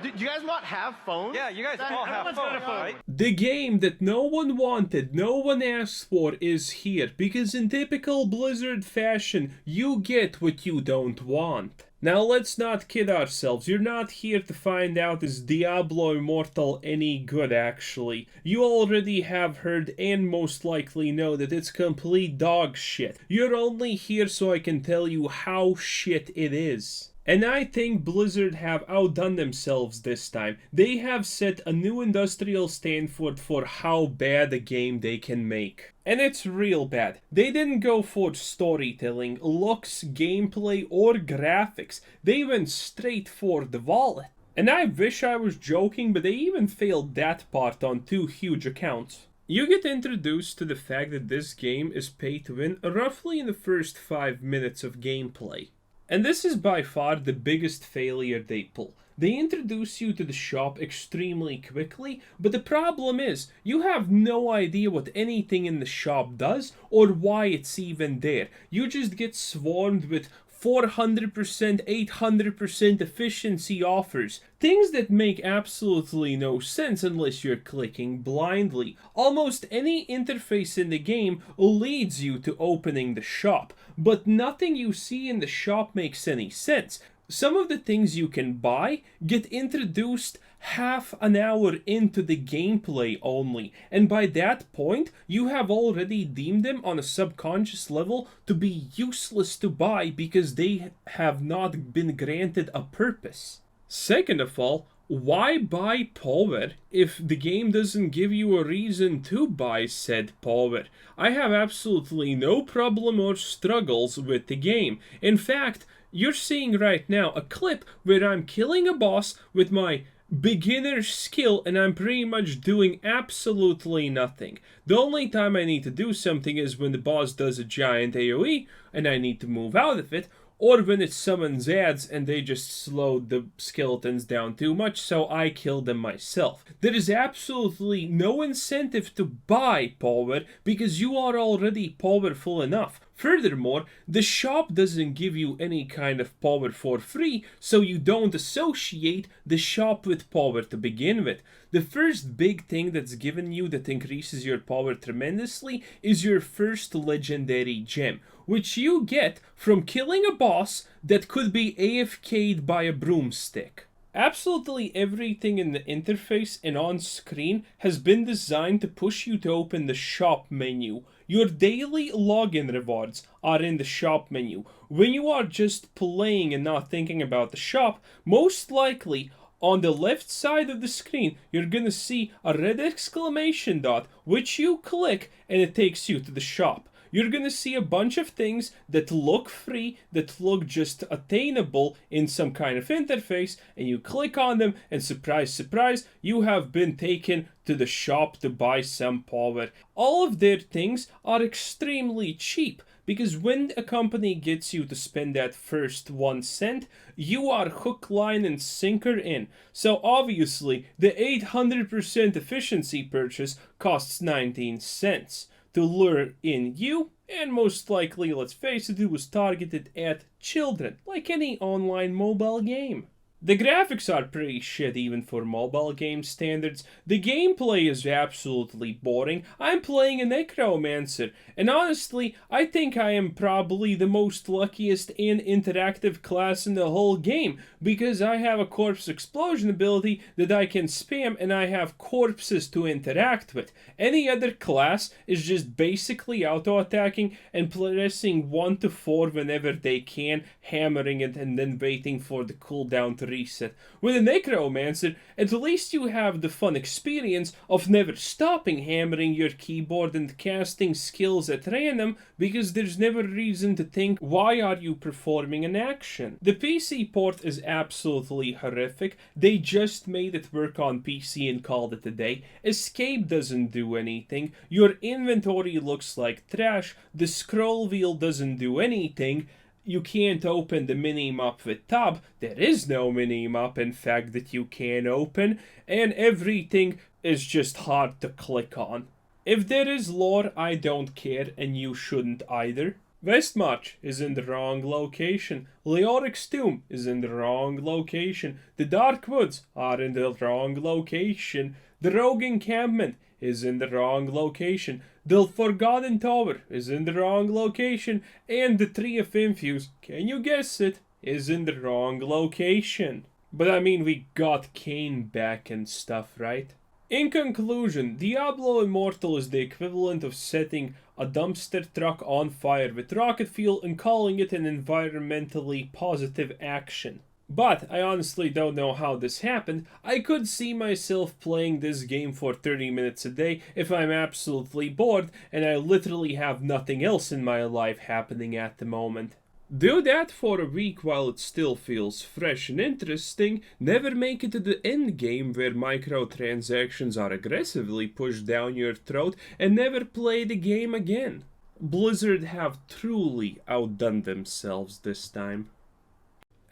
Do you guys not have phones? Yeah, you guys all have phones, right? The game that no one wanted, no one asked for is here, because in typical Blizzard fashion, you get what you don't want. Now let's not kid ourselves, you're not here to find out is Diablo ImMoRtAl any good actually. You already have heard and most likely know that it's complete dog shit. You're only here so I can tell you how shit it is. And I think Blizzard have outdone themselves this time. They have set a new industrial standard for how bad a game they can make. And it's real bad. They didn't go for storytelling, looks, gameplay, or graphics. They went straight for the wallet. And I wish I was joking, but they even failed that part on 2 huge accounts. You get introduced to the fact that this game is pay to win roughly in the first 5 minutes of gameplay. And this is by far the biggest failure they pull. They introduce you to the shop extremely quickly, but the problem is, you have no idea what anything in the shop does or why it's even there. You just get swarmed with 400%, 800% efficiency offers. Things that make absolutely no sense unless you're clicking blindly. Almost any interface in the game leads you to opening the shop, but nothing you see in the shop makes any sense. Some of the things you can buy get introduced half an hour into the gameplay only, and by that point, you have already deemed them on a subconscious level to be useless to buy because they have not been granted a purpose. Second of all, why buy power if the game doesn't give you a reason to buy said power? I have absolutely no problem or struggles with the game. In fact, you're seeing right now a clip where I'm killing a boss with my beginner skill and I'm pretty much doing absolutely nothing. The only time I need to do something is when the boss does a giant AoE and I need to move out of it, or when it summons ads and they just slowed the skeletons down too much, so I kill them myself. There is absolutely no incentive to buy power because you are already powerful enough. Furthermore, the shop doesn't give you any kind of power for free, so you don't associate the shop with power to begin with. The first big thing that's given you that increases your power tremendously is your first legendary gem, which you get from killing a boss that could be AFK'd by a broomstick. Absolutely everything in the interface and on screen has been designed to push you to open the shop menu. Your daily login rewards are in the shop menu. When you are just playing and not thinking about the shop, most likely on the left side of the screen, you're gonna see a red exclamation dot, which you click and it takes you to the shop. You're gonna see a bunch of things that look free, that look just attainable in some kind of interface, and you click on them, and surprise, surprise, you have been taken to the shop to buy some power. All of their things are extremely cheap, because when a company gets you to spend that first 1 cent, you are hook, line, and sinker in. So obviously, the 800% efficiency purchase costs 19 cents. To lure in you, and most likely, let's face it, it was targeted at children, like any online mobile game. The graphics are pretty shit even for mobile game standards. The gameplay is absolutely boring. I'm playing a necromancer, and honestly, I think I am probably the most luckiest and interactive class in the whole game, because I have a corpse explosion ability that I can spam and I have corpses to interact with. Any other class is just basically auto-attacking and pressing 1 to 4 whenever they can, hammering it and then waiting for the cooldown to reset. With a necromancer, at least you have the fun experience of never stopping hammering your keyboard and casting skills at random, because there's never reason to think why are you performing an action. The PC port is absolutely horrific. They just made it work on PC and called it a day. Escape doesn't do anything. Your inventory looks like trash. The scroll wheel doesn't do anything. You can't open the mini-map with tab. There is no mini-map, in fact, that you can open. And everything is just hard to click on. If there is lore, I don't care, and you shouldn't either. Westmarch is in the wrong location. Leoric's tomb is in the wrong location. The Dark Woods are in the wrong location. The Rogue Encampment is in the wrong location. The Forgotten Tower is in the wrong location. And the Tree of Infuse, can you guess it, is in the wrong location. But I mean, we got Kane back and stuff, right? In conclusion, Diablo ImMoRtAl is the equivalent of setting a dumpster truck on fire with rocket fuel and calling it an environmentally positive action. But I honestly don't know how this happened. I could see myself playing this game for 30 minutes a day if I'm absolutely bored and I literally have nothing else in my life happening at the moment. Do that for a week while it still feels fresh and interesting, never make it to the end game where microtransactions are aggressively pushed down your throat, and never play the game again. Blizzard have truly outdone themselves this time.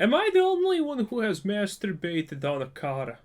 Am I the only one who has masturbated on a Kara?